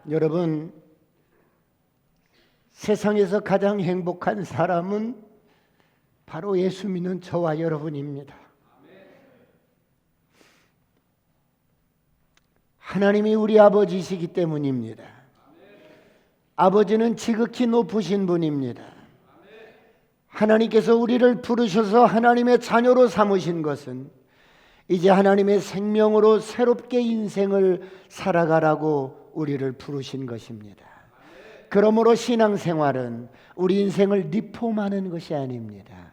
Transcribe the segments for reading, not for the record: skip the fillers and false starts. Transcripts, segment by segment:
여러분, 세상에서 가장 행복한 사람은 바로 예수 믿는 저와 여러분입니다. 하나님이 우리 아버지시기 때문입니다. 아버지는 지극히 높으신 분입니다. 하나님께서 우리를 부르셔서 하나님의 자녀로 삼으신 것은 이제 하나님의 생명으로 새롭게 인생을 살아가라고 우리를 부르신 것입니다. 그러므로 신앙생활은 우리 인생을 리폼하는 것이 아닙니다.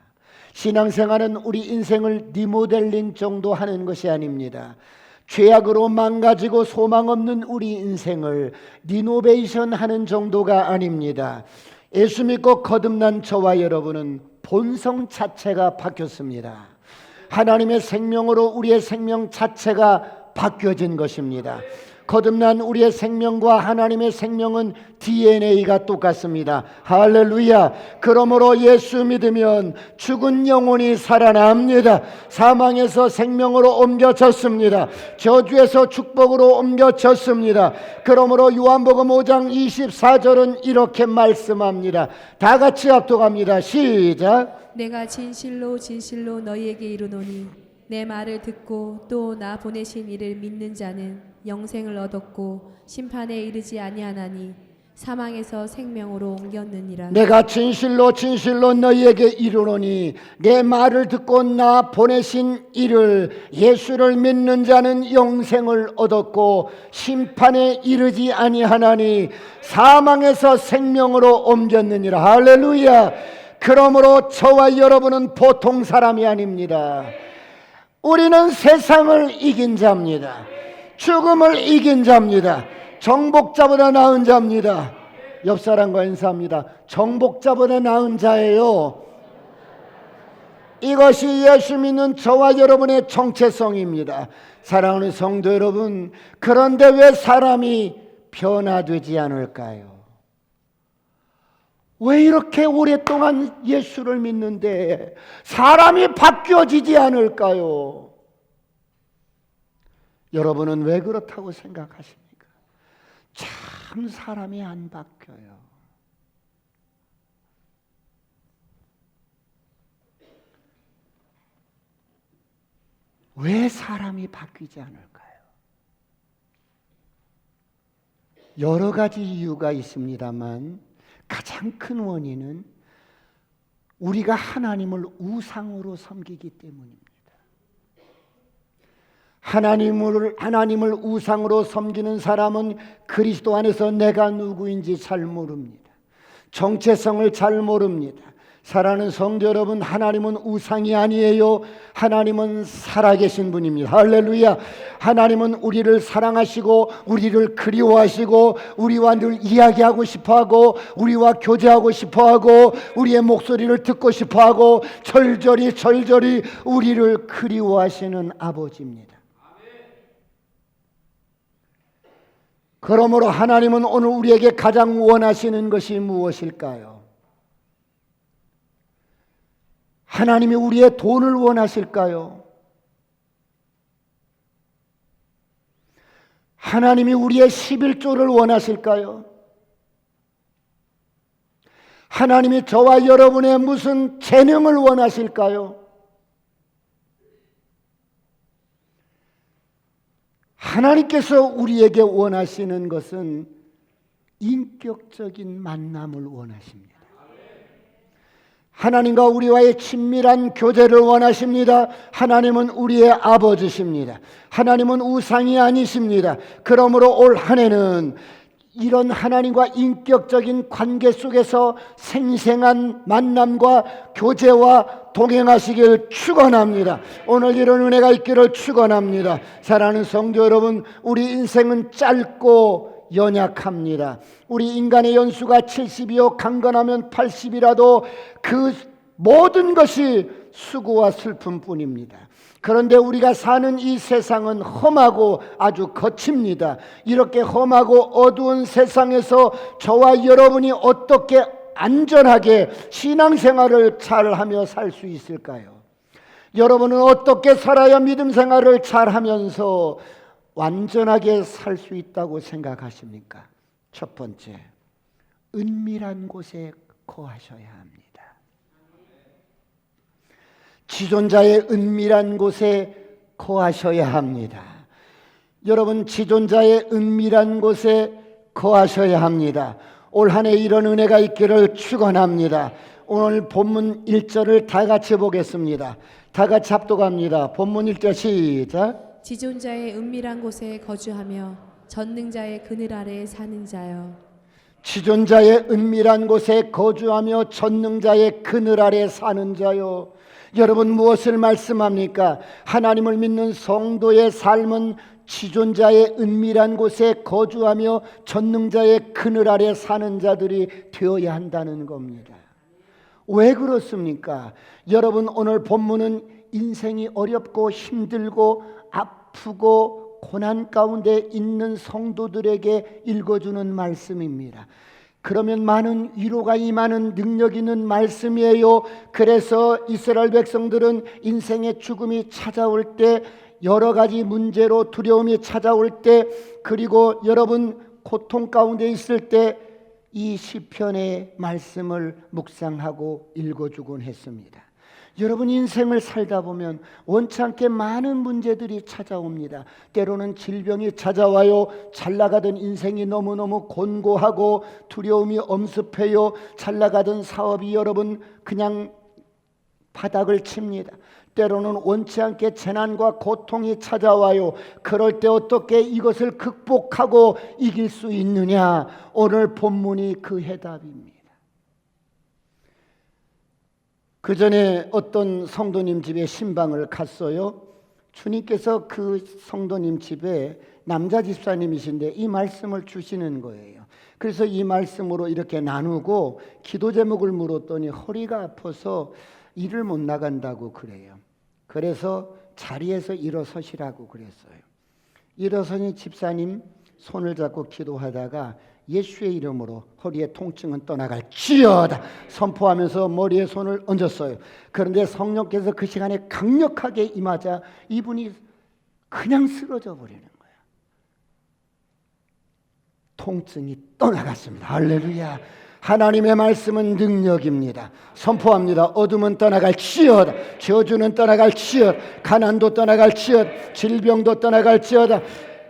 신앙생활은 우리 인생을 리모델링 정도 하는 것이 아닙니다. 죄악으로 망가지고 소망 없는 우리 인생을 리노베이션 하는 정도가 아닙니다. 예수 믿고 거듭난 저와 여러분은 본성 자체가 바뀌었습니다. 하나님의 생명으로 우리의 생명 자체가 바뀌어진 것입니다. 거듭난 우리의 생명과 하나님의 생명은 DNA가 똑같습니다. 할렐루야. 그러므로 예수 믿으면 죽은 영혼이 살아납니다. 사망에서 생명으로 옮겨졌습니다. 저주에서 축복으로 옮겨졌습니다. 그러므로 요한복음 5장 24절은 이렇게 말씀합니다. 다 같이 합독합니다. 시작. 내가 진실로 진실로 너희에게 이르노니 내 말을 듣고 또 나 보내신 이를 믿는 자는 영생을 얻었고 심판에 이르지 아니하나니 사망에서 생명으로 옮겼느니라. 내가 진실로 진실로 너희에게 이르노니 내 말을 듣고 나 보내신 이를 예수를 믿는 자는 영생을 얻었고 심판에 이르지 아니하나니 사망에서 생명으로 옮겼느니라. 할렐루야. 그러므로 저와 여러분은 보통 사람이 아닙니다. 우리는 세상을 이긴 자입니다. 죽음을 이긴 자입니다. 정복자보다 나은 자입니다. 옆 사람과 인사합니다. 정복자보다 나은 자예요. 이것이 예수 믿는 저와 여러분의 정체성입니다. 사랑하는 성도 여러분, 그런데 왜 사람이 변화되지 않을까요? 왜 이렇게 오랫동안 예수를 믿는데 사람이 바뀌어지지 않을까요? 여러분은 왜 그렇다고 생각하십니까? 참 사람이 안 바뀌어요. 왜 사람이 바뀌지 않을까요? 여러 가지 이유가 있습니다만 가장 큰 원인은 우리가 하나님을 우상으로 섬기기 때문입니다. 하나님을 우상으로 섬기는 사람은 그리스도 안에서 내가 누구인지 잘 모릅니다. 정체성을 잘 모릅니다. 사랑하는 성도 여러분, 하나님은 우상이 아니에요. 하나님은 살아계신 분입니다. 할렐루야. 하나님은 우리를 사랑하시고 우리를 그리워하시고 우리와 늘 이야기하고 싶어하고 우리와 교제하고 싶어하고 우리의 목소리를 듣고 싶어하고 절절히 우리를 그리워하시는 아버지입니다. 그러므로 하나님은 오늘 우리에게 가장 원하시는 것이 무엇일까요? 하나님이 우리의 돈을 원하실까요? 하나님이 우리의 11조를 원하실까요? 하나님이 저와 여러분의 무슨 재능을 원하실까요? 하나님께서 우리에게 원하시는 것은 인격적인 만남을 원하십니다. 하나님과 우리와의 친밀한 교제를 원하십니다. 하나님은 우리의 아버지십니다. 하나님은 우상이 아니십니다. 그러므로 올 한 해는 이런 하나님과 인격적인 관계 속에서 생생한 만남과 교제와 동행하시길 축원합니다. 오늘 이런 은혜가 있기를 축원합니다. 사랑하는 성도 여러분, 우리 인생은 짧고 연약합니다. 우리 인간의 연수가 70이요 강건하면 80이라도 그 모든 것이 수고와 슬픔뿐입니다. 그런데 우리가 사는 이 세상은 험하고 아주 거칩니다. 이렇게 험하고 어두운 세상에서 저와 여러분이 어떻게 안전하게 신앙생활을 잘하며 살 수 있을까요? 여러분은 어떻게 살아야 믿음 생활을 잘하면서 완전하게 살 수 있다고 생각하십니까? 첫 번째, 은밀한 곳에 거하셔야 합니다. 지존자의 은밀한 곳에 거하셔야 합니다. 여러분, 지존자의 은밀한 곳에 거하셔야 합니다. 올 한 해 이런 은혜가 있기를 축원합니다. 오늘 본문 1절을 다 같이 보겠습니다. 다 같이 합독합니다. 본문 1절 시작. 지존자의 은밀한 곳에 거주하며 전능자의 그늘 아래에 사는 자여. 지존자의 은밀한 곳에 거주하며 전능자의 그늘 아래 사는 자요. 여러분, 무엇을 말씀합니까? 하나님을 믿는 성도의 삶은 지존자의 은밀한 곳에 거주하며 전능자의 그늘 아래 사는 자들이 되어야 한다는 겁니다. 왜 그렇습니까? 여러분, 오늘 본문은 인생이 어렵고 힘들고 아프고 고난 가운데 있는 성도들에게 읽어주는 말씀입니다. 그러면 많은 위로가 임하는 능력 있는 말씀이에요. 그래서 이스라엘 백성들은 인생의 죽음이 찾아올 때, 여러 가지 문제로 두려움이 찾아올 때, 그리고 여러분 고통 가운데 있을 때 이 시편의 말씀을 묵상하고 읽어주곤 했습니다. 여러분, 인생을 살다 보면 원찮게 많은 문제들이 찾아옵니다. 때로는 질병이 찾아와요. 잘 나가던 인생이 너무너무 곤고하고 두려움이 엄습해요. 잘 나가던 사업이 여러분 그냥 바닥을 칩니다. 때로는 원치 않게 재난과 고통이 찾아와요. 그럴 때 어떻게 이것을 극복하고 이길 수 있느냐? 오늘 본문이 그 해답입니다. 그 전에 어떤 성도님 집에 신방을 갔어요. 주님께서 그 성도님 집에 남자 집사님이신데 이 말씀을 주시는 거예요. 그래서 이 말씀으로 이렇게 나누고 기도 제목을 물었더니 허리가 아파서 일을 못 나간다고 그래요. 그래서 자리에서 일어서시라고 그랬어요. 일어서니 집사님 손을 잡고 기도하다가 예수의 이름으로 허리의 통증은 떠나갈지어다 선포하면서 머리에 손을 얹었어요. 그런데 성령께서 그 시간에 강력하게 임하자 이분이 그냥 쓰러져 버리는 거예요. 통증이 떠나갔습니다. 할렐루야. 하나님의 말씀은 능력입니다. 선포합니다. 어둠은 떠나갈지어다. 저주는 떠나갈지어다. 가난도 떠나갈지어다. 질병도 떠나갈지어다.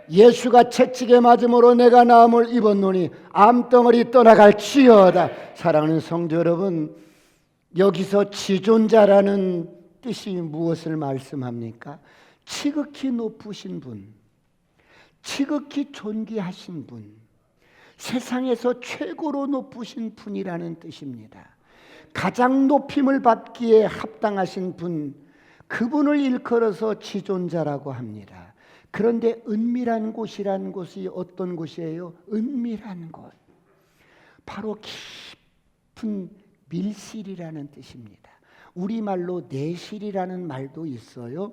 예수가 채찍에 맞음으로 내가 나음을 입었노니 암덩어리 떠나갈지어다. 사랑하는 성도 여러분, 여기서 지존자라는 뜻이 무엇을 말씀합니까? 지극히 높으신 분, 지극히 존귀하신 분, 세상에서 최고로 높으신 분이라는 뜻입니다. 가장 높임을 받기에 합당하신 분, 그분을 일컬어서 지존자라고 합니다. 그런데 은밀한 곳이라는 곳이 어떤 곳이에요? 은밀한 곳, 바로 깊은 밀실이라는 뜻입니다. 우리말로 내실이라는 말도 있어요.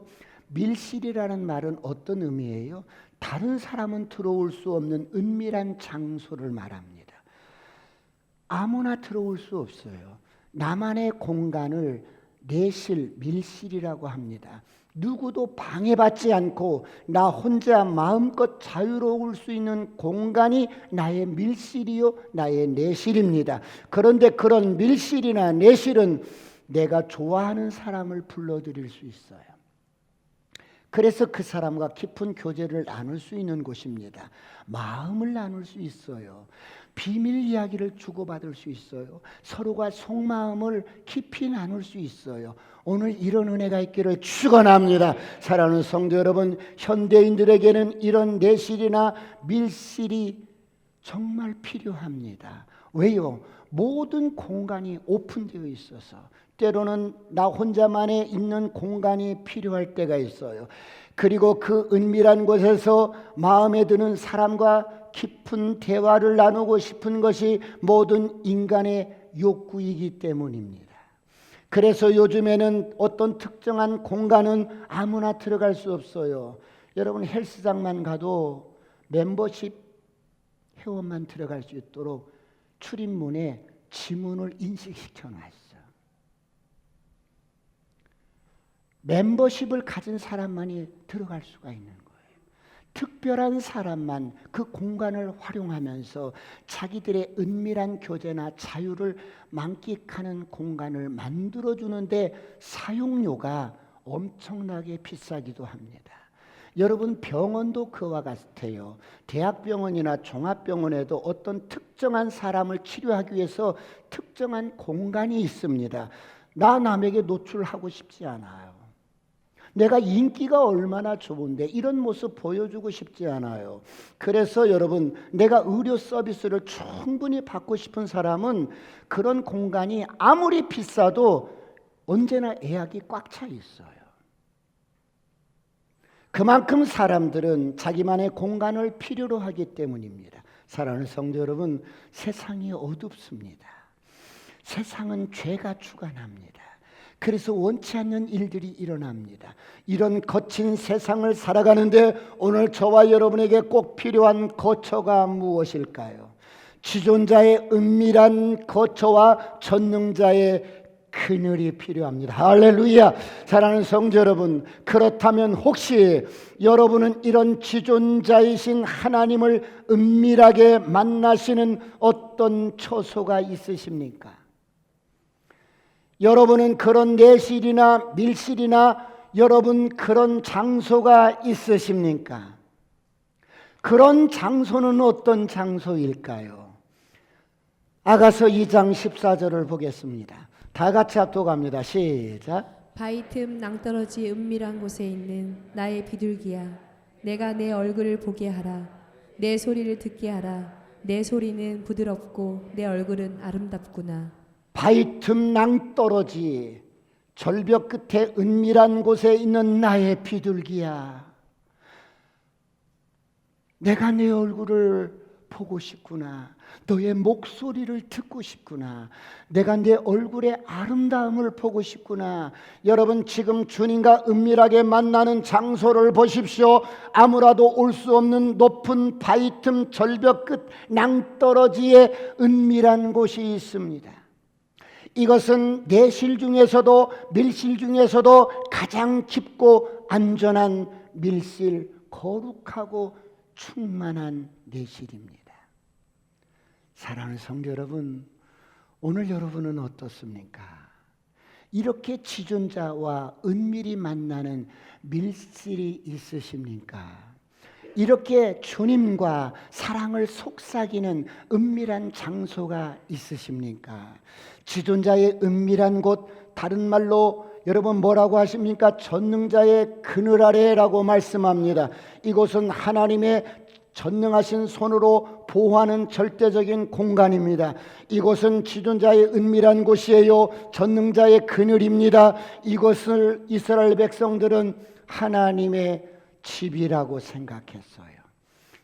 밀실이라는 말은 어떤 의미예요? 다른 사람은 들어올 수 없는 은밀한 장소를 말합니다. 아무나 들어올 수 없어요. 나만의 공간을 내실, 밀실이라고 합니다. 누구도 방해받지 않고 나 혼자 마음껏 자유로울 수 있는 공간이 나의 밀실이요, 나의 내실입니다. 그런데 그런 밀실이나 내실은 내가 좋아하는 사람을 불러들일 수 있어요. 그래서 그 사람과 깊은 교제를 나눌 수 있는 곳입니다. 마음을 나눌 수 있어요. 비밀 이야기를 주고받을 수 있어요. 서로가 속마음을 깊이 나눌 수 있어요. 오늘 이런 은혜가 있기를 축원합니다. 사랑하는 성도 여러분, 현대인들에게는 이런 내실이나 밀실이 정말 필요합니다. 왜요? 모든 공간이 오픈되어 있어서 때로는 나 혼자만의 있는 공간이 필요할 때가 있어요. 그리고 그 은밀한 곳에서 마음에 드는 사람과 깊은 대화를 나누고 싶은 것이 모든 인간의 욕구이기 때문입니다. 그래서 요즘에는 어떤 특정한 공간은 아무나 들어갈 수 없어요. 여러분, 헬스장만 가도 멤버십 회원만 들어갈 수 있도록 출입문에 지문을 인식시켜 놨어요. 멤버십을 가진 사람만이 들어갈 수가 있는 거예요. 특별한 사람만 그 공간을 활용하면서 자기들의 은밀한 교제나 자유를 만끽하는 공간을 만들어주는데 사용료가 엄청나게 비싸기도 합니다. 여러분, 병원도 그와 같아요. 대학병원이나 종합병원에도 어떤 특정한 사람을 치료하기 위해서 특정한 공간이 있습니다. 나 남에게 노출하고 싶지 않아요. 내가 인기가 얼마나 좋은데 이런 모습 보여주고 싶지 않아요. 그래서 여러분, 내가 의료 서비스를 충분히 받고 싶은 사람은 그런 공간이 아무리 비싸도 언제나 예약이 꽉 차 있어요. 그만큼 사람들은 자기만의 공간을 필요로 하기 때문입니다. 사랑하는 성도 여러분, 세상이 어둡습니다. 세상은 죄가 주관합니다. 그래서 원치 않는 일들이 일어납니다. 이런 거친 세상을 살아가는데 오늘 저와 여러분에게 꼭 필요한 거처가 무엇일까요? 지존자의 은밀한 거처와 전능자의 그늘이 필요합니다. 할렐루야. 사랑하는 성도 여러분, 그렇다면 혹시 여러분은 이런 지존자이신 하나님을 은밀하게 만나시는 어떤 처소가 있으십니까? 여러분은 그런 내실이나 밀실이나 여러분 그런 장소가 있으십니까? 그런 장소는 어떤 장소일까요? 아가서 2장 14절을 보겠습니다. 다 같이 합독합니다. 시작. 바위 틈 낭떠러지 은밀한 곳에 있는 나의 비둘기야, 내가 내 얼굴을 보게 하라. 내 소리를 듣게 하라. 내 소리는 부드럽고 내 얼굴은 아름답구나. 바위 틈 낭떠러지 절벽 끝에 은밀한 곳에 있는 나의 비둘기야, 내가 내 얼굴을 보고 싶구나. 너의 목소리를 듣고 싶구나. 내가 내 얼굴의 아름다움을 보고 싶구나. 여러분, 지금 주님과 은밀하게 만나는 장소를 보십시오. 아무라도 올 수 없는 높은 바위 틈 절벽 끝 낭떠러지에 은밀한 곳이 있습니다. 이것은 내실 중에서도 밀실 중에서도 가장 깊고 안전한 밀실, 거룩하고 충만한 내실입니다. 사랑하는 성도 여러분, 오늘 여러분은 어떻습니까? 이렇게 지존자와 은밀히 만나는 밀실이 있으십니까? 이렇게 주님과 사랑을 속삭이는 은밀한 장소가 있으십니까? 지존자의 은밀한 곳, 다른 말로 여러분 뭐라고 하십니까? 전능자의 그늘 아래라고 말씀합니다. 이곳은 하나님의 전능하신 손으로 보호하는 절대적인 공간입니다. 이곳은 지존자의 은밀한 곳이에요. 전능자의 그늘입니다. 이곳을 이스라엘 백성들은 하나님의 집이라고 생각했어요.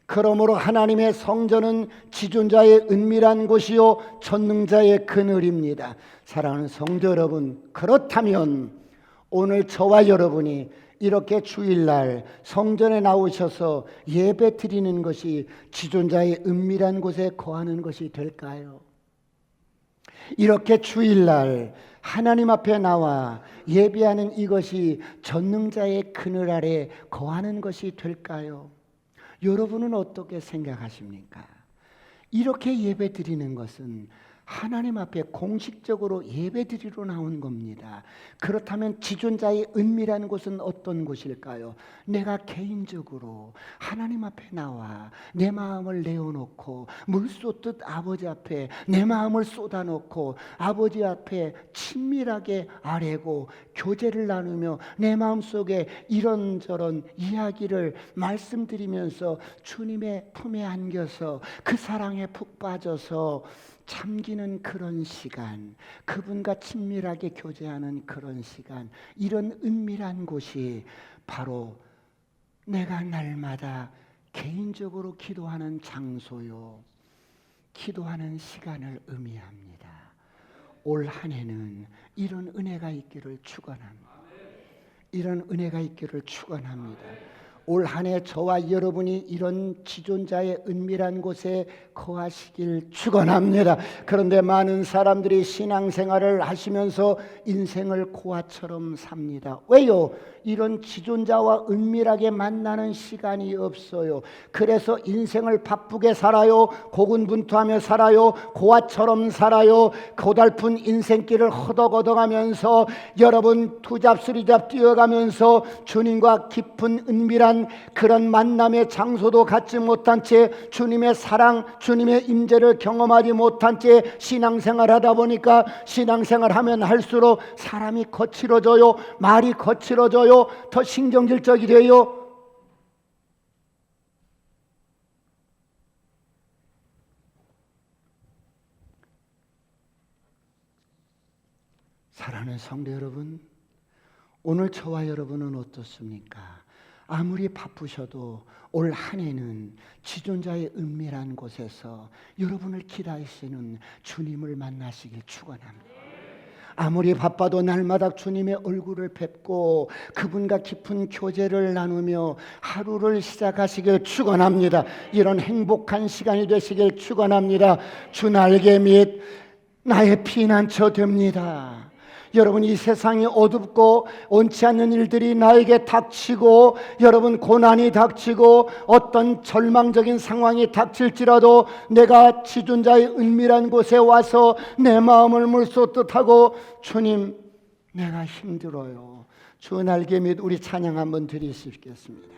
그러므로 하나님의 성전은 지존자의 은밀한 곳이요 전능자의 그늘입니다. 사랑하는 성도 여러분, 그렇다면 오늘 저와 여러분이 이렇게 주일날 성전에 나오셔서 예배 드리는 것이 지존자의 은밀한 곳에 거하는 것이 될까요? 이렇게 주일날 하나님 앞에 나와 예배하는 이것이 전능자의 그늘 아래 거하는 것이 될까요? 여러분은 어떻게 생각하십니까? 이렇게 예배 드리는 것은 하나님 앞에 공식적으로 예배 드리러 나온 겁니다. 그렇다면 지존자의 은밀한 곳은 어떤 곳일까요? 내가 개인적으로 하나님 앞에 나와 내 마음을 내어놓고 물 쏟듯 아버지 앞에 내 마음을 쏟아놓고 아버지 앞에 친밀하게 아뢰고 교제를 나누며 내 마음속에 이런저런 이야기를 말씀드리면서 주님의 품에 안겨서 그 사랑에 푹 빠져서 잠기는 그런 시간, 그분과 친밀하게 교제하는 그런 시간, 이런 은밀한 곳이 바로 내가 날마다 개인적으로 기도하는 장소요, 기도하는 시간을 의미합니다. 올 한 해는 이런 은혜가 있기를 축원합니다. 이런 은혜가 있기를 축원합니다. 올 한 해 저와 여러분이 이런 지존자의 은밀한 곳에 거하시길 축원합니다. 그런데 많은 사람들이 신앙생활을 하시면서 인생을 고아처럼 삽니다. 왜요? 이런 지존자와 은밀하게 만나는 시간이 없어요. 그래서 인생을 바쁘게 살아요. 고군분투하며 살아요. 고아처럼 살아요. 고달픈 인생길을 허덕허덕하면서 여러분 투잡수리잡 뛰어가면서 주님과 깊은 은밀한 그런 만남의 장소도 갖지 못한 채 주님의 사랑, 주님의 임재를 경험하지 못한 채 신앙생활하다 보니까 신앙생활하면 할수록 사람이 거칠어져요. 말이 거칠어져요. 더 신경질적이 돼요. 사랑하는 성도 여러분, 오늘 저와 여러분은 어떻습니까? 아무리 바쁘셔도 올 한 해는 지존자의 은밀한 곳에서 여러분을 기다리시는 주님을 만나시길 축원합니다. 아무리 바빠도 날마다 주님의 얼굴을 뵙고 그분과 깊은 교제를 나누며 하루를 시작하시길 축원합니다. 이런 행복한 시간이 되시길 축원합니다. 주 날개 및 나의 피난처 됩니다. 여러분, 이 세상이 어둡고 원치 않는 일들이 나에게 닥치고 여러분 고난이 닥치고 어떤 절망적인 상황이 닥칠지라도 내가 지존자의 은밀한 곳에 와서 내 마음을 물쏟듯하고 주님, 내가 힘들어요. 주 날개 및 우리 찬양 한번 드리시겠습니다.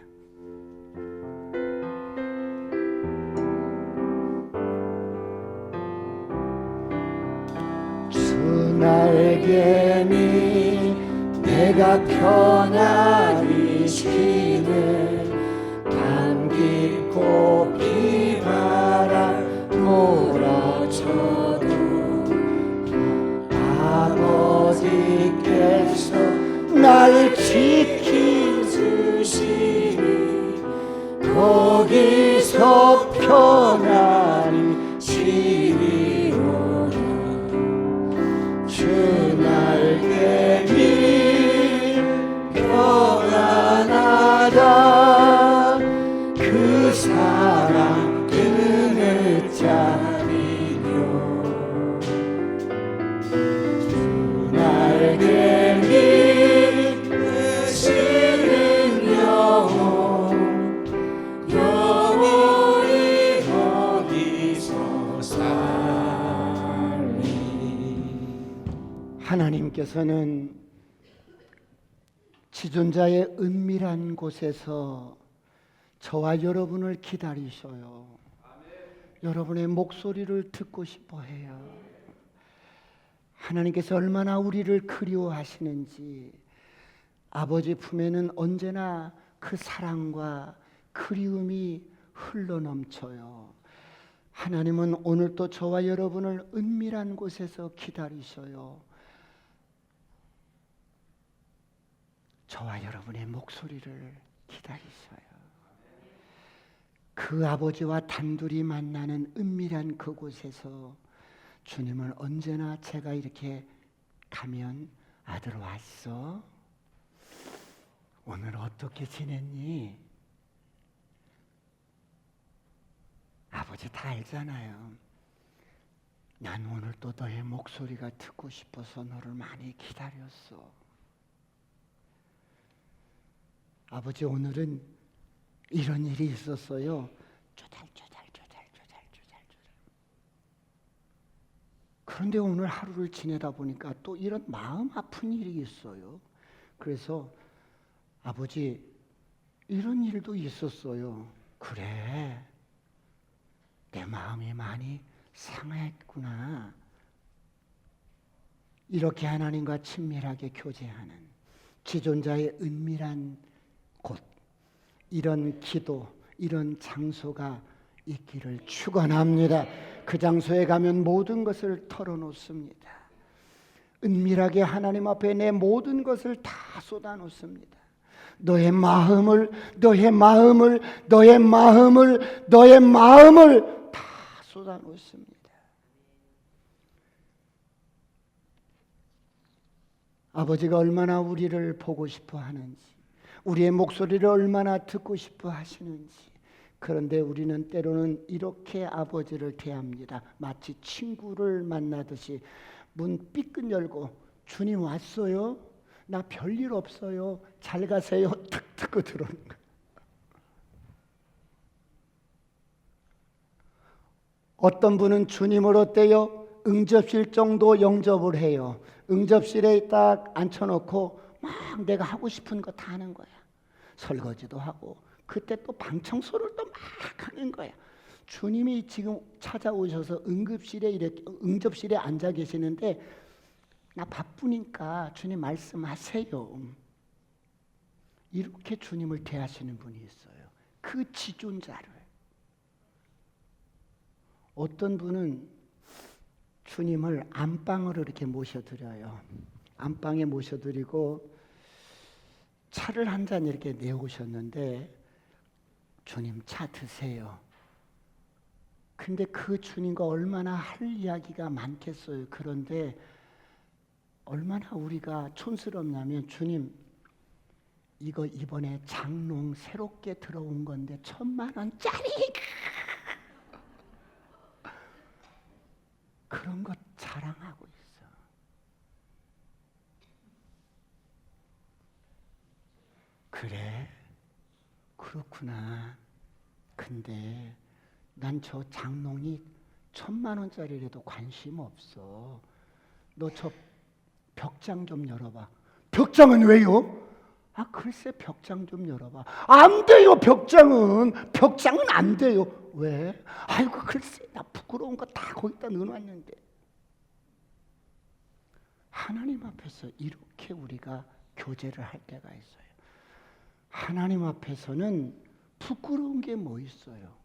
날개 밑 내가 편안히 쉬네. 감기고 비바람 몰아쳐도 아버지께서 날 지키주시니 거기서 편안히 쉬리로다. 주 날개 밑 평안하다. 그 사랑 끊을 자리요. 주 날개 밑 으시는 영혼 영원히 거기서 살리. 하나님께서는 지존자의 은밀한 곳에서 저와 여러분을 기다리셔요. 여러분의 목소리를 듣고 싶어 해요. 하나님께서 얼마나 우리를 그리워하시는지, 아버지 품에는 언제나 그 사랑과 그리움이 흘러넘쳐요. 하나님은 오늘도 저와 여러분을 은밀한 곳에서 기다리셔요. 저와 여러분의 목소리를 기다리셔요. 그 아버지와 단둘이 만나는 은밀한 그곳에서 주님은 언제나 제가 이렇게 가면 아들 왔어? 오늘 어떻게 지냈니? 아버지 다 알잖아요. 난 오늘 또 너의 목소리가 듣고 싶어서 너를 많이 기다렸어. 아버지, 오늘은 이런 일이 있었어요. 쪼달쪼달. 그런데 오늘 하루를 지내다 보니까 또 이런 마음 아픈 일이 있어요. 그래서 아버지, 이런 일도 있었어요. 그래, 내 마음이 많이 상했구나. 이렇게 하나님과 친밀하게 교제하는 지존자의 은밀한 곳, 이런 기도, 이런 장소가 있기를 축원합니다. 그 장소에 가면 모든 것을 털어놓습니다. 은밀하게 하나님 앞에 내 모든 것을 다 쏟아놓습니다. 너의 마음을 다 쏟아놓습니다. 아버지가 얼마나 우리를 보고 싶어 하는지, 우리의 목소리를 얼마나 듣고 싶어 하시는지. 그런데 우리는 때로는 이렇게 아버지를 대합니다. 마치 친구를 만나듯이 문 삐끗 열고 주님 왔어요? 나 별일 없어요. 잘 가세요. 탁 듣고 들어오는 거예요. 어떤 분은 주님을 어때요? 응접실 정도 영접을 해요. 응접실에 딱 앉혀놓고 막 내가 하고 싶은 거 다 하는 거야. 설거지도 하고 그때 또 방 청소를 또 막 하는 거야. 주님이 지금 찾아오셔서 응접실에 앉아 계시는데 나 바쁘니까 주님 말씀하세요. 이렇게 주님을 대하시는 분이 있어요. 그 지존자를. 어떤 분은 주님을 안방으로 이렇게 모셔드려요. 안방에 모셔드리고 차를 한 잔 이렇게 내오셨는데 주님 차 드세요. 근데 그 주님과 얼마나 할 이야기가 많겠어요. 그런데 얼마나 우리가 촌스럽냐면 주님 이거 이번에 장롱 새롭게 들어온 건데 1,000,000원짜리 그런 것 자랑하고 있어. 그래? 그렇구나. 근데 난 저 장롱이 1,000,000원짜리라도 관심 없어. 너 저 벽장 좀 열어봐. 벽장은 왜요? 아 글쎄 벽장 좀 열어봐. 안 돼요 벽장은 안 돼요. 왜? 아이고 글쎄 나 부끄러운 거 다 거기다 넣어놨는데. 하나님 앞에서 이렇게 우리가 교제를 할 때가 있어요. 하나님 앞에서는 부끄러운 게 뭐 있어요?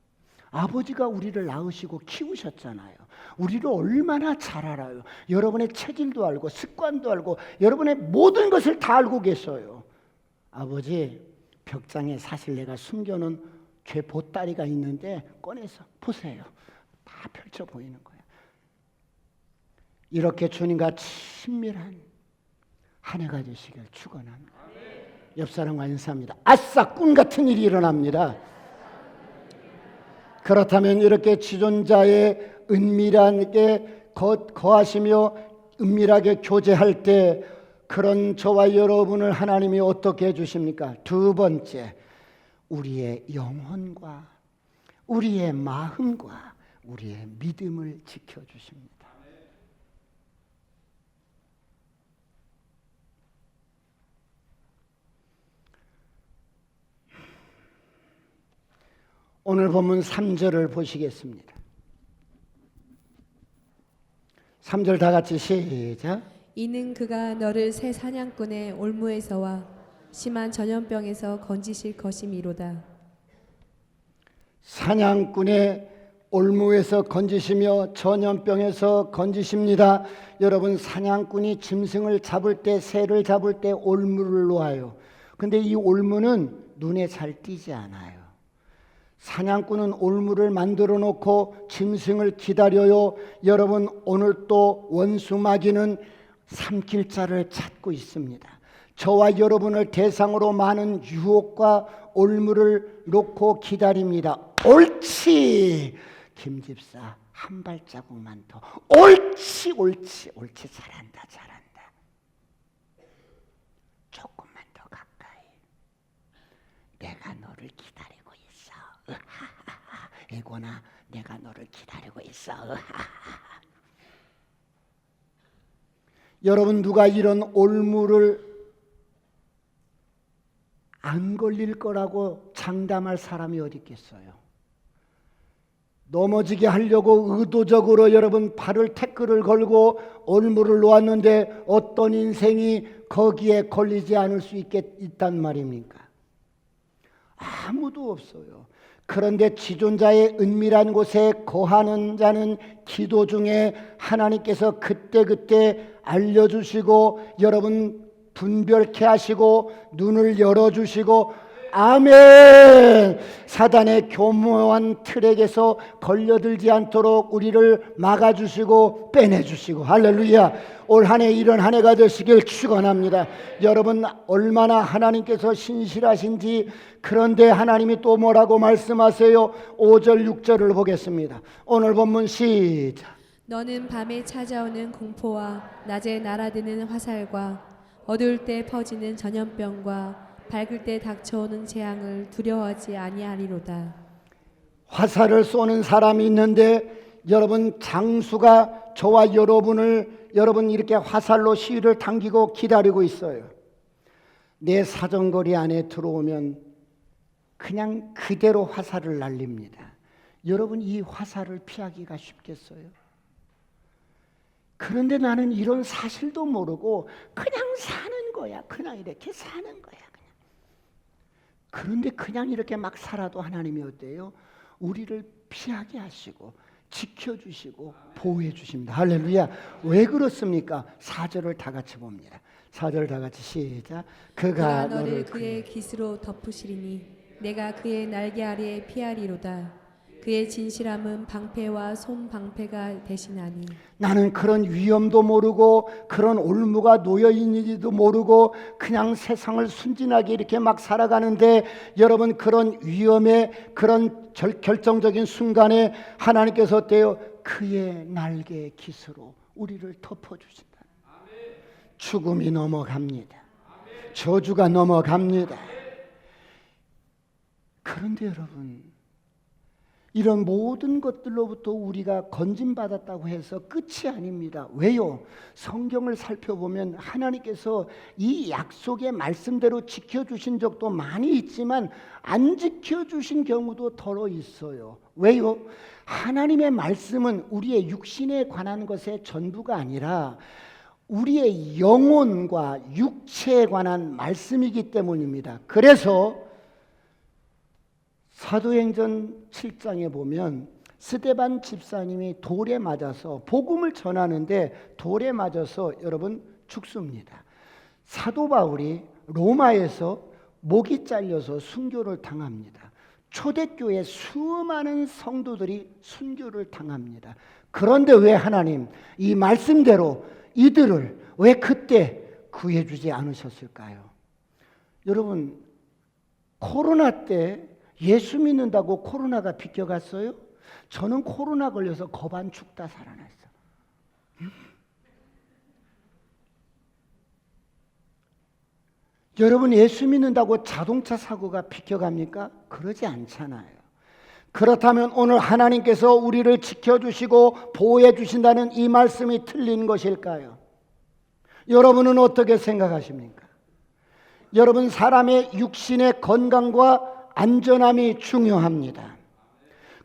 아버지가 우리를 낳으시고 키우셨잖아요. 우리를 얼마나 잘 알아요. 여러분의 체질도 알고 습관도 알고 여러분의 모든 것을 다 알고 계셔요. 아버지 벽장에 사실 내가 숨겨놓은 죄 보따리가 있는데 꺼내서 보세요. 다 펼쳐 보이는 거예요. 이렇게 주님과 친밀한 한 해가 되시길 축원합니다. 옆 사람과 인사합니다. 아싸 꿈 같은 일이 일어납니다. 그렇다면 이렇게 지존자의 은밀하게 거하시며 은밀하게 교제할 때 그런 저와 여러분을 하나님이 어떻게 해주십니까? 두 번째, 우리의 영혼과 우리의 마음과 우리의 믿음을 지켜주십니다. 오늘 본문 3절을 보시겠습니다. 3절 다 같이 시작. 이는 그가 너를 새 사냥꾼의 올무에서와 심한 전염병에서 건지실 것이미로다. 사냥꾼의 올무에서 건지시며 전염병에서 건지십니다. 여러분 사냥꾼이 짐승을 잡을 때 새를 잡을 때 올무를 놓아요. 근데 이 올무는 눈에 잘 띄지 않아요. 사냥꾼은 올무를 만들어 놓고 짐승을 기다려요. 여러분 오늘 또 원수 마귀는 삼킬 자를 찾고 있습니다. 저와 여러분을 대상으로 많은 유혹과 올무를 놓고 기다립니다. 옳지 김 집사 한 발자국만 더. 옳지 잘한다. 조금만 더 가까이. 내가 너를 기다리고 있어. 애고나 내가 너를 기다리고 있어. 여러분 누가 이런 올무를 안 걸릴 거라고 장담할 사람이 어디 있겠어요? 넘어지게 하려고 의도적으로 여러분 발을 태클을 걸고 올무를 놓았는데 어떤 인생이 거기에 걸리지 않을 수 있단 말입니까? 아무도 없어요. 그런데 지존자의 은밀한 곳에 거하는 자는 기도 중에 하나님께서 그때그때 알려주시고 여러분 분별케 하시고 눈을 열어주시고 아멘. 사단의 교묘한 트랙에서 걸려들지 않도록 우리를 막아주시고 빼내주시고, 할렐루야. 올 한 해 이런 한 해가 되시길 축원합니다. 여러분 얼마나 하나님께서 신실하신지. 그런데 하나님이 또 뭐라고 말씀하세요? 5절 6절을 보겠습니다. 오늘 본문 시작. 너는 밤에 찾아오는 공포와 낮에 날아드는 화살과 어두울 때 퍼지는 전염병과 밝을 때 닥쳐오는 재앙을 두려워하지 아니하리로다. 화살을 쏘는 사람이 있는데 여러분 장수가 저와 여러분 이렇게 화살로 시위를 당기고 기다리고 있어요. 내 사정거리 안에 들어오면 그냥 그대로 화살을 날립니다. 여러분 이 화살을 피하기가 쉽겠어요? 그런데 나는 이런 사실도 모르고 그냥 사는 거야. 그냥 이렇게 사는 거야. 그런데 그냥 이렇게 막 살아도 하나님이 어때요? 우리를 피하게 하시고 지켜주시고 보호해 주십니다. 할렐루야. 왜 그렇습니까? 4절을 다 같이 봅니다. 4절 다 같이 시작. 그가 너를 그의 깃으로 덮으시리니 내가 그의 날개 아래에 피하리로다. 그의 진실함은 방패와 손방패가 대신하니. 나는 그런 위험도 모르고 그런 올무가 놓여 있는지도 모르고 그냥 세상을 순진하게 이렇게 막 살아가는데 여러분 그런 위험에 그런 결정적인 순간에 하나님께서 어때요? 그의 날개 깃으로 우리를 덮어주신다. 죽음이 넘어갑니다. 저주가 넘어갑니다. 그런데 여러분 이런 모든 것들로부터 우리가 건진받았다고 해서 끝이 아닙니다. 왜요? 성경을 살펴보면 하나님께서 이 약속의 말씀대로 지켜주신 적도 많이 있지만 안 지켜주신 경우도 더러 있어요. 왜요? 하나님의 말씀은 우리의 육신에 관한 것의 전부가 아니라 우리의 영혼과 육체에 관한 말씀이기 때문입니다. 그래서 사도행전 7장에 보면 스데반 집사님이 돌에 맞아서 복음을 전하는데 돌에 맞아서 여러분 죽습니다. 사도 바울이 로마에서 목이 잘려서 순교를 당합니다. 초대교회 수많은 성도들이 순교를 당합니다. 그런데 왜 하나님 이 말씀대로 이들을 왜 그때 구해주지 않으셨을까요? 여러분 코로나 때 예수 믿는다고 코로나가 비껴갔어요? 저는 코로나 걸려서 거반 죽다 살아났어. 여러분 예수 믿는다고 자동차 사고가 비껴갑니까? 그러지 않잖아요. 그렇다면 오늘 하나님께서 우리를 지켜주시고 보호해 주신다는 이 말씀이 틀린 것일까요? 여러분은 어떻게 생각하십니까? 여러분 사람의 육신의 건강과 안전함이 중요합니다.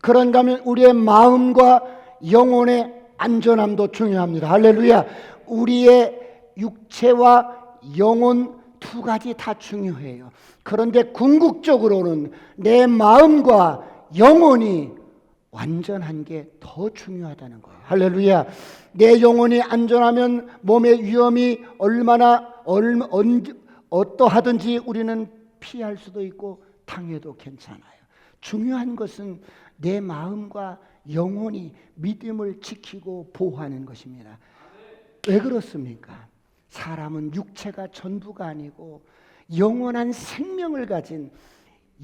그런가 하면 우리의 마음과 영혼의 안전함도 중요합니다. 할렐루야. 우리의 육체와 영혼 두 가지 다 중요해요. 그런데 궁극적으로는 내 마음과 영혼이 완전한 게 더 중요하다는 거예요. 할렐루야. 내 영혼이 안전하면 몸의 위험이 어떠하든지 우리는 피할 수도 있고 당해도 괜찮아요. 중요한 것은 내 마음과 영혼이 믿음을 지키고 보호하는 것입니다. 왜 그렇습니까? 사람은 육체가 전부가 아니고 영원한 생명을 가진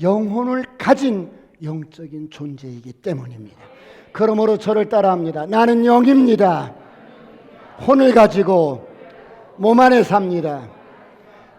영혼을 가진 영적인 존재이기 때문입니다. 그러므로 저를 따라합니다. 나는 영입니다. 혼을 가지고 몸 안에 삽니다.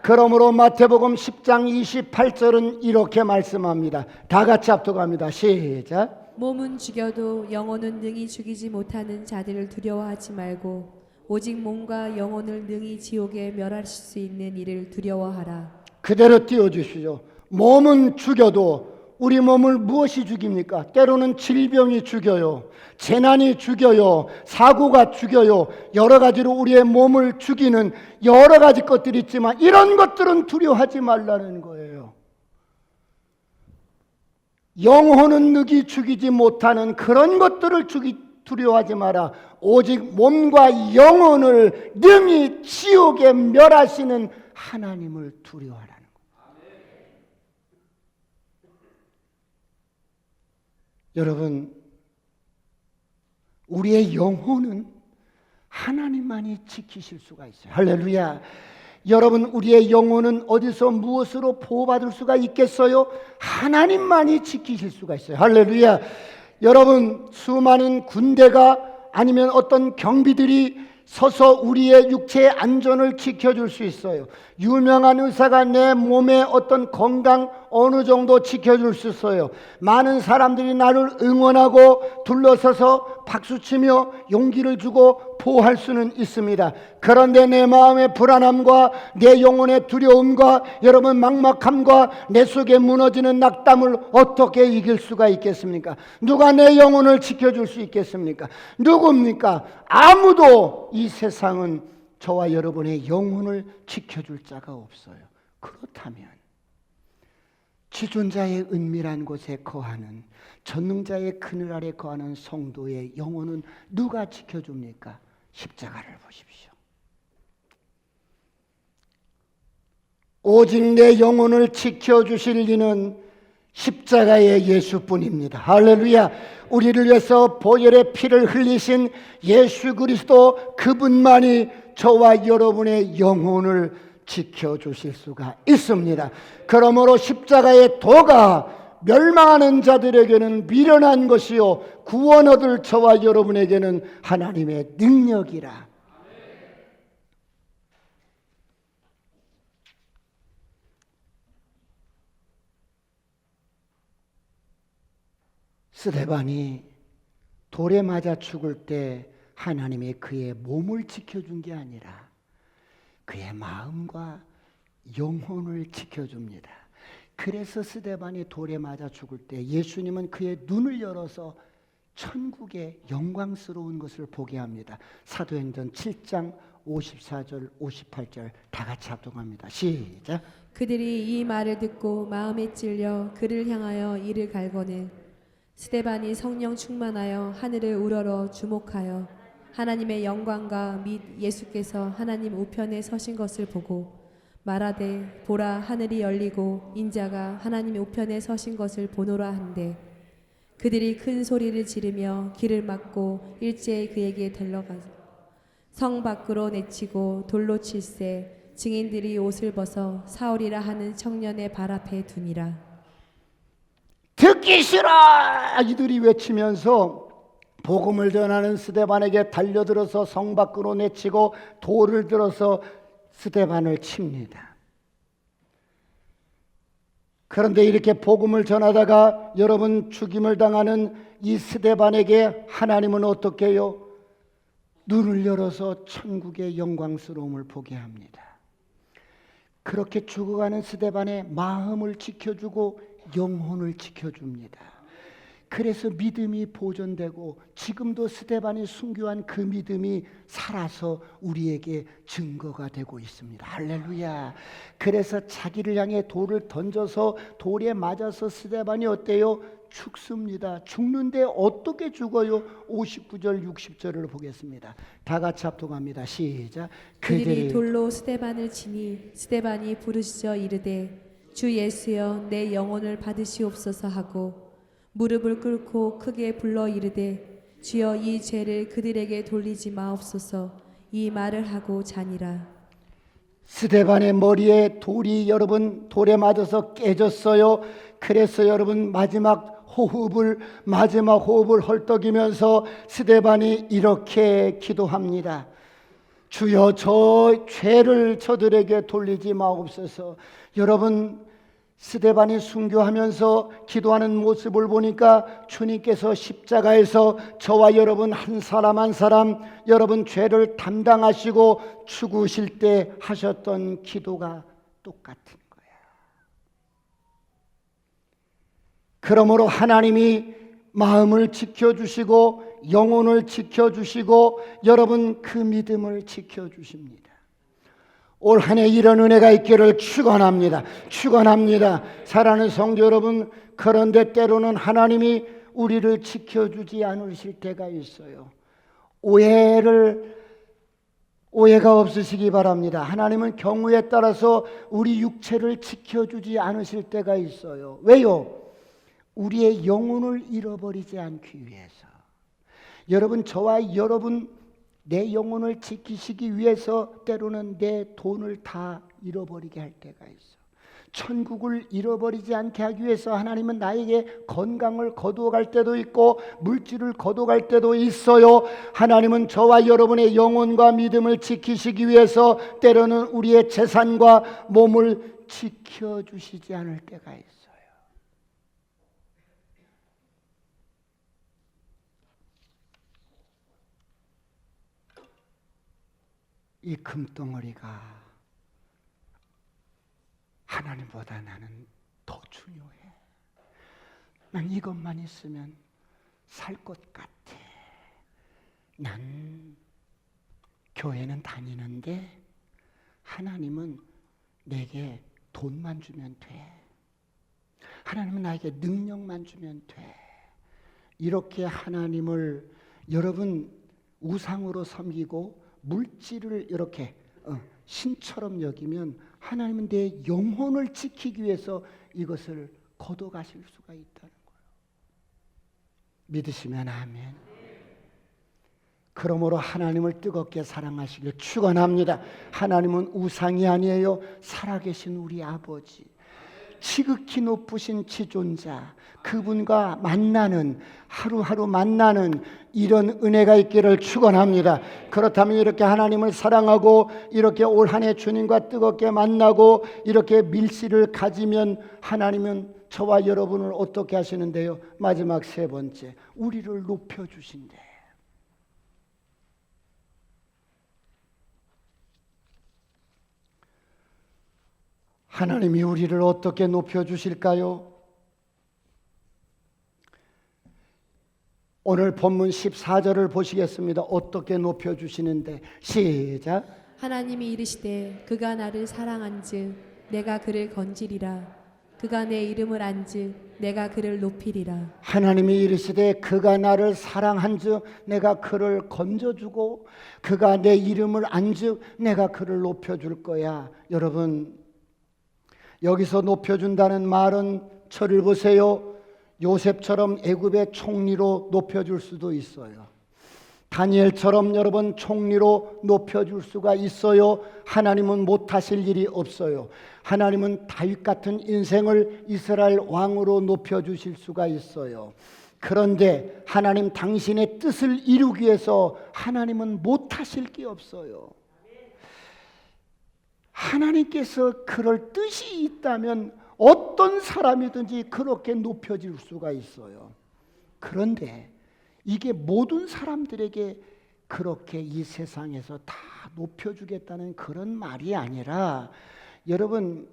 그러므로 마태복음 10장 28절은 이렇게 말씀합니다. 다 같이 합독합니다. 시작. 몸은 죽여도 영혼은 능히 죽이지 못하는 자들을 두려워하지 말고 오직 몸과 영혼을 능히 지옥에 멸하실 수 있는 이를 두려워하라. 그대로 띄워주시죠. 몸은 죽여도 우리 몸을 무엇이 죽입니까? 때로는 질병이 죽여요. 재난이 죽여요. 사고가 죽여요. 여러 가지로 우리의 몸을 죽이는 여러 가지 것들이 있지만 이런 것들은 두려워하지 말라는 거예요. 영혼은 능히 죽이지 못하는 그런 것들을 두려워하지 마라. 오직 몸과 영혼을 능히 지옥에 멸하시는 하나님을 두려워하라는 거예요. 여러분, 우리의 영혼은 하나님만이 지키실 수가 있어요. 할렐루야. 여러분, 우리의 영혼은 어디서 무엇으로 보호받을 수가 있겠어요? 하나님만이 지키실 수가 있어요. 할렐루야. 여러분, 수많은 군대가 아니면 어떤 경비들이 서서 우리의 육체의 안전을 지켜줄 수 있어요. 유명한 의사가 내 몸의 어떤 건강 어느 정도 지켜줄 수 있어요. 많은 사람들이 나를 응원하고 둘러서서 박수치며 용기를 주고 보호할 수는 있습니다. 그런데 내 마음의 불안함과 내 영혼의 두려움과 여러분 막막함과 내 속에 무너지는 낙담을 어떻게 이길 수가 있겠습니까? 누가 내 영혼을 지켜줄 수 있겠습니까? 누굽니까? 아무도. 이 세상은 저와 여러분의 영혼을 지켜줄 자가 없어요. 그렇다면 지존자의 은밀한 곳에 거하는, 전능자의 그늘 아래 거하는 성도의 영혼은 누가 지켜줍니까? 십자가를 보십시오. 오직 내 영혼을 지켜주실 이는 십자가의 예수뿐입니다. 할렐루야. 우리를 위해서 보혈의 피를 흘리신 예수 그리스도, 그분만이 저와 여러분의 영혼을 지켜주실 수가 있습니다. 그러므로 십자가의 도가 멸망하는 자들에게는 미련한 것이요 구원 얻을 저와 여러분에게는 하나님의 능력이라. 스데반이 돌에 맞아 죽을 때 하나님이 그의 몸을 지켜준 게 아니라 그의 마음과 영혼을 지켜줍니다. 그래서 스데반이 돌에 맞아 죽을 때 예수님은 그의 눈을 열어서 천국의 영광스러운 것을 보게 합니다. 사도행전 7장 54절 58절 다 같이 합동합니다. 시작. 그들이 이 말을 듣고 마음에 찔려 그를 향하여 이를 갈거늘 스데반이 성령 충만하여 하늘을 우러러 주목하여 하나님의 영광과 및 예수께서 하나님 우편에 서신 것을 보고 말하되 보라 하늘이 열리고 인자가 하나님 우편에 서신 것을 보노라 한대 그들이 큰 소리를 지르며 길을 막고 일제히 그에게 들러가 성 밖으로 내치고 돌로 칠세 증인들이 옷을 벗어 사울이라 하는 청년의 발 앞에 두니라. 듣기 싫어! 이들이 외치면서 복음을 전하는 스데반에게 달려들어서 성 밖으로 내치고 돌을 들어서 스데반을 칩니다. 그런데 이렇게 복음을 전하다가 여러분 죽임을 당하는 이 스데반에게 하나님은 어떻게 해요? 눈을 열어서 천국의 영광스러움을 보게 합니다. 그렇게 죽어가는 스데반의 마음을 지켜주고 영혼을 지켜줍니다. 그래서 믿음이 보존되고 지금도 스데반이 순교한 그 믿음이 살아서 우리에게 증거가 되고 있습니다. 할렐루야. 그래서 자기를 향해 돌을 던져서 돌에 맞아서 스데반이 어때요? 죽습니다. 죽는데 어떻게 죽어요? 59절 60절을 보겠습니다. 다 같이 합동합니다. 시작. 그들이 돌로 스데반을 치니 스데반이 부르짖어 이르되 주 예수여 내 영혼을 받으시옵소서 하고 무릎을 꿇고 크게 불러 이르되 주여 이 죄를 그들에게 돌리지 마옵소서 이 말을 하고 자니라. 스데반의 머리에 돌이 여러분 돌에 맞아서 깨졌어요. 그래서 여러분 마지막 호흡을 헐떡이면서 스데반이 이렇게 기도합니다. 주여 저 죄를 저들에게 돌리지 마옵소서. 여러분 스데반이 순교하면서 기도하는 모습을 보니까 주님께서 십자가에서 저와 여러분 한 사람 한 사람 여러분 죄를 담당하시고 죽으실 때 하셨던 기도가 똑같은 거예요. 그러므로 하나님이 마음을 지켜주시고 영혼을 지켜주시고 여러분 그 믿음을 지켜주십니다. 올 한 해 이런 은혜가 있기를 축원합니다. 사랑하는 성도 여러분, 그런데 때로는 하나님이 우리를 지켜주지 않으실 때가 있어요. 오해가 없으시기 바랍니다. 하나님은 경우에 따라서 우리 육체를 지켜주지 않으실 때가 있어요. 왜요? 우리의 영혼을 잃어버리지 않기 위해서, 여러분, 저와 여러분 내 영혼을 지키시기 위해서 때로는 내 돈을 다 잃어버리게 할 때가 있어. 천국을 잃어버리지 않게 하기 위해서 하나님은 나에게 건강을 거두어갈 때도 있고 물질을 거두어갈 때도 있어요. 하나님은 저와 여러분의 영혼과 믿음을 지키시기 위해서 때로는 우리의 재산과 몸을 지켜주시지 않을 때가 있어요. 이 금덩어리가 하나님보다 나는 더 중요해. 난 이것만 있으면 살 것 같아. 난 교회는 다니는데 하나님은 내게 돈만 주면 돼. 하나님은 나에게 능력만 주면 돼. 이렇게 하나님을 여러분 우상으로 섬기고 물질을 이렇게 신처럼 여기면 하나님은 내 영혼을 지키기 위해서 이것을 거둬가실 수가 있다는 거예요. 믿으시면 아멘. 그러므로 하나님을 뜨겁게 사랑하시길 축원합니다. 하나님은 우상이 아니에요. 살아계신 우리 아버지, 지극히 높으신 지존자, 그분과 만나는, 하루하루 만나는 이런 은혜가 있기를 축원합니다. 그렇다면 이렇게 하나님을 사랑하고 이렇게 올 한 해 주님과 뜨겁게 만나고 이렇게 밀실을 가지면 하나님은 저와 여러분을 어떻게 하시는데요? 마지막 세 번째, 우리를 높여주신대. 하나님이 우리를 어떻게 높여주실까요? 오늘 본문 14절을 보시겠습니다. 어떻게 높여주시는데, 시작. 하나님이 이르시되 그가 나를 사랑한즉 내가 그를 건지리라. 그가 내 이름을 안즉 내가 그를 높이리라. 하나님이 이르시되 그가 나를 사랑한즉 내가 그를 건져주고 그가 내 이름을 안즉 내가 그를 높여줄 거야. 여러분, 여기서 높여준다는 말은 저를 보세요. 요셉처럼 애굽의 총리로 높여줄 수도 있어요. 다니엘처럼 여러분 총리로 높여줄 수가 있어요. 하나님은 못하실 일이 없어요. 하나님은 다윗 같은 인생을 이스라엘 왕으로 높여주실 수가 있어요. 그런데 하나님 당신의 뜻을 이루기 위해서 하나님은 못하실 게 없어요. 하나님께서 그럴 뜻이 있다면 어떤 사람이든지 그렇게 높여질 수가 있어요. 그런데 이게 모든 사람들에게 그렇게 이 세상에서 다 높여주겠다는 그런 말이 아니라, 여러분,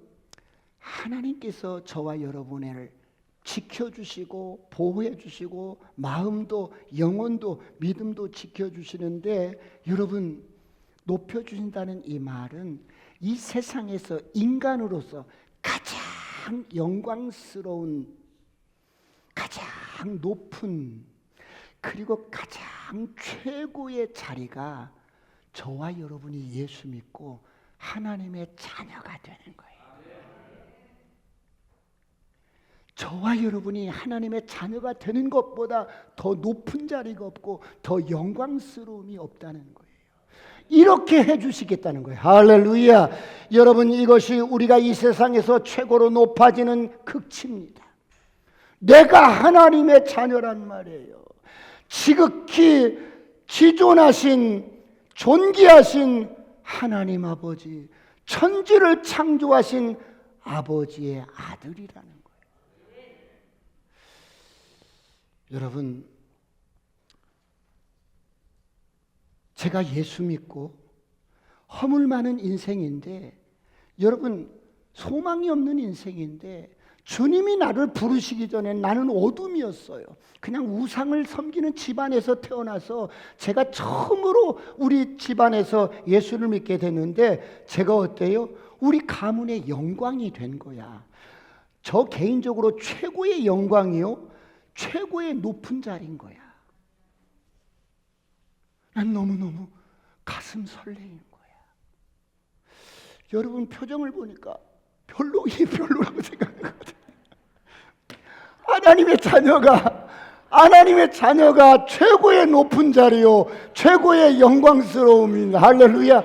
하나님께서 저와 여러분을 지켜주시고 보호해주시고 마음도 영혼도 믿음도 지켜주시는데, 여러분, 높여주신다는 이 말은 이 세상에서 인간으로서 가장 영광스러운, 가장 높은, 그리고 가장 최고의 자리가 저와 여러분이 예수 믿고 하나님의 자녀가 되는 거예요. 저와 여러분이 하나님의 자녀가 되는 것보다 더 높은 자리가 없고 더 영광스러움이 없다는 거예요. 이렇게 해주시겠다는 거예요. 할렐루야. 여러분, 이것이 우리가 이 세상에서 최고로 높아지는 극치입니다. 내가 하나님의 자녀란 말이에요. 지극히 지존하신 존귀하신 하나님 아버지, 천지를 창조하신 아버지의 아들이라는 거예요. 여러분, 제가 예수 믿고 허물 많은 인생인데, 여러분, 소망이 없는 인생인데, 주님이 나를 부르시기 전에 나는 어둠이었어요. 그냥 우상을 섬기는 집안에서 태어나서 제가 처음으로 우리 집안에서 예수를 믿게 됐는데, 제가 어때요? 우리 가문의 영광이 된 거야. 저 개인적으로 최고의 영광이요, 최고의 높은 자리인 거야. 난 너무너무 가슴 설레인 거야. 여러분, 표정을 보니까 별로라고 생각하는 것 같아요. 하나님의 자녀가 최고의 높은 자리요, 최고의 영광스러움입니다. 할렐루야.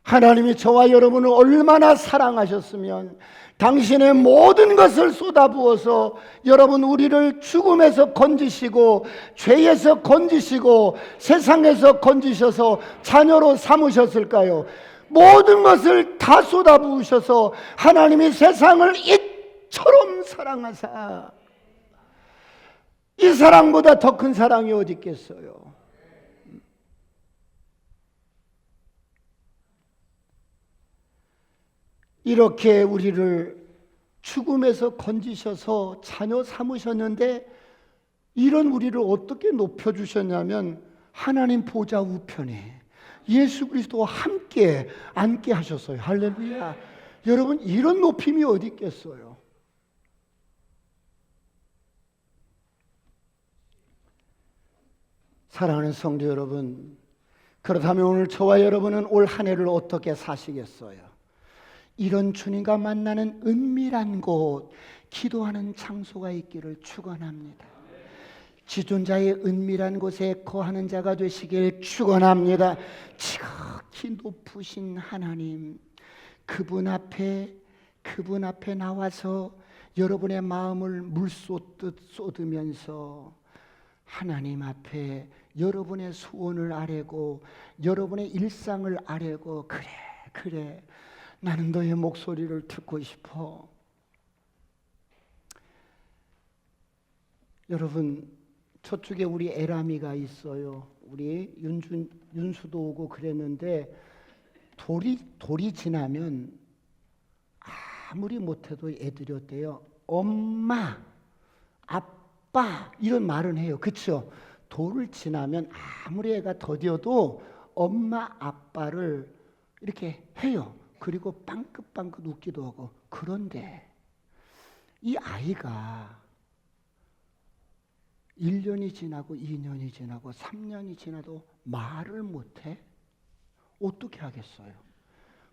하나님이 저와 여러분을 얼마나 사랑하셨으면 당신의 모든 것을 쏟아부어서 여러분 우리를 죽음에서 건지시고 죄에서 건지시고 세상에서 건지셔서 자녀로 삼으셨을까요? 모든 것을 다 쏟아부으셔서 하나님이 세상을 이처럼 사랑하사, 이 사랑보다 더 큰 사랑이 어디 있겠어요? 이렇게 우리를 죽음에서 건지셔서 자녀 삼으셨는데, 이런 우리를 어떻게 높여주셨냐면 하나님 보좌 우편에 예수 그리스도와 함께 앉게 하셨어요. 할렐루야. 여러분, 이런 높임이 어디 있겠어요? 사랑하는 성도 여러분, 그렇다면 오늘 저와 여러분은 올 한 해를 어떻게 사시겠어요? 이런 주님과 만나는 은밀한 곳, 기도하는 장소가 있기를 축원합니다. 지존자의 은밀한 곳에 거하는 자가 되시길 축원합니다. 지극히 높으신 하나님, 그분 앞에 나와서 여러분의 마음을 물 쏟듯 쏟으면서 하나님 앞에 여러분의 소원을 아뢰고 여러분의 일상을 아뢰고, 그래 나는 너의 목소리를 듣고 싶어. 여러분, 저쪽에 우리 에라미가 있어요. 우리 윤수도 오고 그랬는데 돌이 지나면 아무리 못해도 애들이 어때요? 엄마, 아빠 이런 말은 해요. 그렇죠? 돌을 지나면 아무리 애가 더뎌도 엄마, 아빠를 이렇게 해요. 그리고 빵긋빵긋 웃기도 하고. 그런데 이 아이가 1년이 지나고 2년이 지나고 3년이 지나도 말을 못해? 어떻게 하겠어요?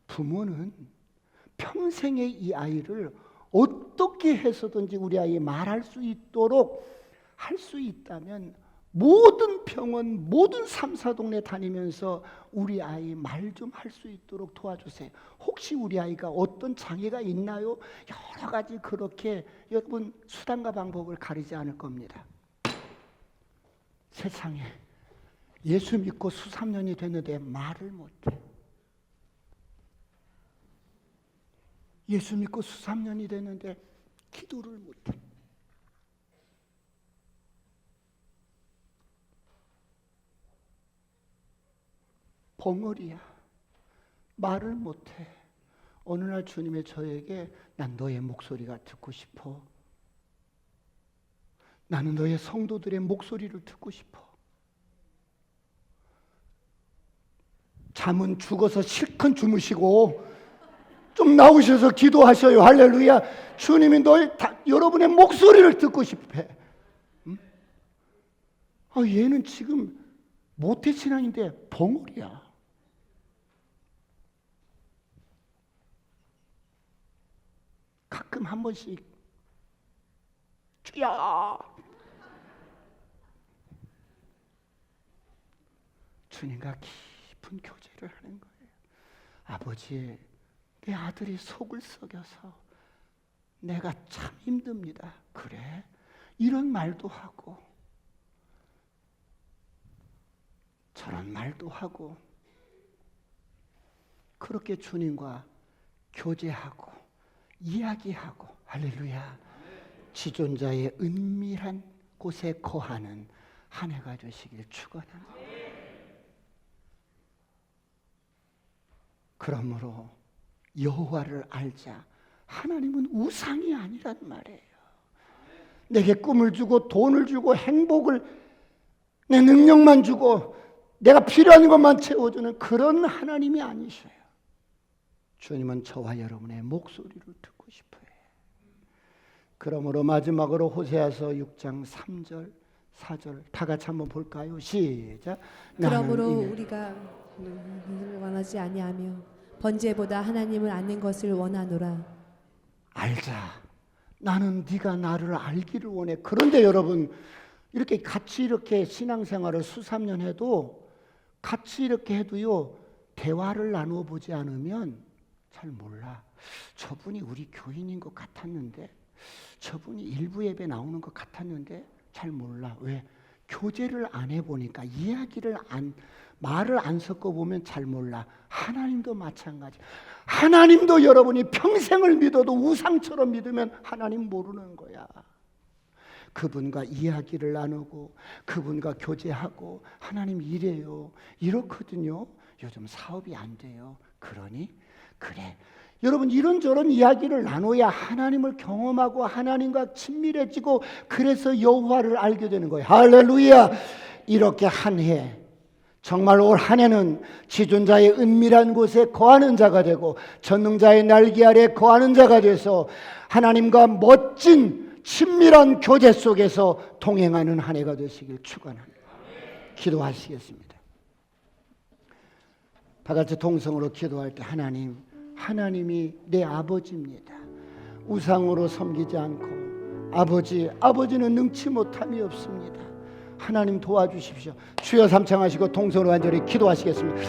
부모는 평생의 이 아이를 어떻게 해서든지 우리 아이 말할 수 있도록 할 수 있다면 모든 병원, 모든 삼사동네 다니면서 우리 아이 말 좀 할 수 있도록 도와주세요. 혹시 우리 아이가 어떤 장애가 있나요? 여러 가지 그렇게 여러분 수단과 방법을 가리지 않을 겁니다. 세상에 예수 믿고 수삼 년이 됐는데 말을 못해. 예수 믿고 수삼 년이 됐는데 기도를 못해. 벙어리야. 말을 못해. 어느 날 주님이 저에게 난 너의 목소리가 듣고 싶어. 나는 너의 성도들의 목소리를 듣고 싶어. 잠은 죽어서 실컷 주무시고 좀 나오셔서 기도하셔요. 할렐루야. 주님이 여러분의 목소리를 듣고 싶어. 응? 얘는 지금 모태신앙인데 벙어리야. 가끔 한 번씩 주야. 주님과 깊은 교제를 하는 거예요. 아버지, 내 아들이 속을 썩여서 내가 참 힘듭니다. 그래? 이런 말도 하고 저런 말도 하고 그렇게 주님과 교제하고 이야기하고, 할렐루야, 지존자의 은밀한 곳에 거하는 한 해가 되시길 축원합니다. 그러므로 여호와를 알자. 하나님은 우상이 아니란 말이에요. 내게 꿈을 주고 돈을 주고 행복을, 내 능력만 주고 내가 필요한 것만 채워주는 그런 하나님이 아니셔요. 주님은 저와 여러분의 목소리를 듣고 싶어요. 그러므로 마지막으로 호세아서 6장 3절 4절 다 같이 한번 볼까요? 시작. 그러므로 우리가 원하지 아니하며 번제보다 하나님을 아는 것을 원하노라. 알자. 나는 네가 나를 알기를 원해. 그런데 여러분, 이렇게 같이 이렇게 신앙생활을 수삼년 해도 같이 이렇게 해도요, 대화를 나누어 보지 않으면 잘 몰라. 저분이 우리 교인인 것 같았는데, 저분이 일부 예배 나오는 것 같았는데 잘 몰라. 왜? 교제를 안 해보니까, 말을 안 섞어보면 잘 몰라. 하나님도 마찬가지. 하나님도 여러분이 평생을 믿어도 우상처럼 믿으면 하나님 모르는 거야. 그분과 이야기를 나누고 그분과 교제하고 하나님 이래요, 이렇거든요. 요즘 사업이 안 돼요. 그러니? 그래. 여러분, 이런저런 이야기를 나눠야 하나님을 경험하고 하나님과 친밀해지고, 그래서 여호와를 알게 되는 거예요. 할렐루야. 이렇게 한 해, 정말 올 한 해는 지존자의 은밀한 곳에 거하는 자가 되고 전능자의 날개 아래 거하는 자가 돼서 하나님과 멋진 친밀한 교제 속에서 동행하는 한 해가 되시길 축원합니다. 기도하시겠습니다. 다 같이 동성으로 기도할 때, 하나님이 내 아버지입니다. 우상으로 섬기지 않고 아버지는 능치 못함이 없습니다. 하나님 도와주십시오. 주여 삼창하시고 동성으로 간절히 기도하시겠습니다.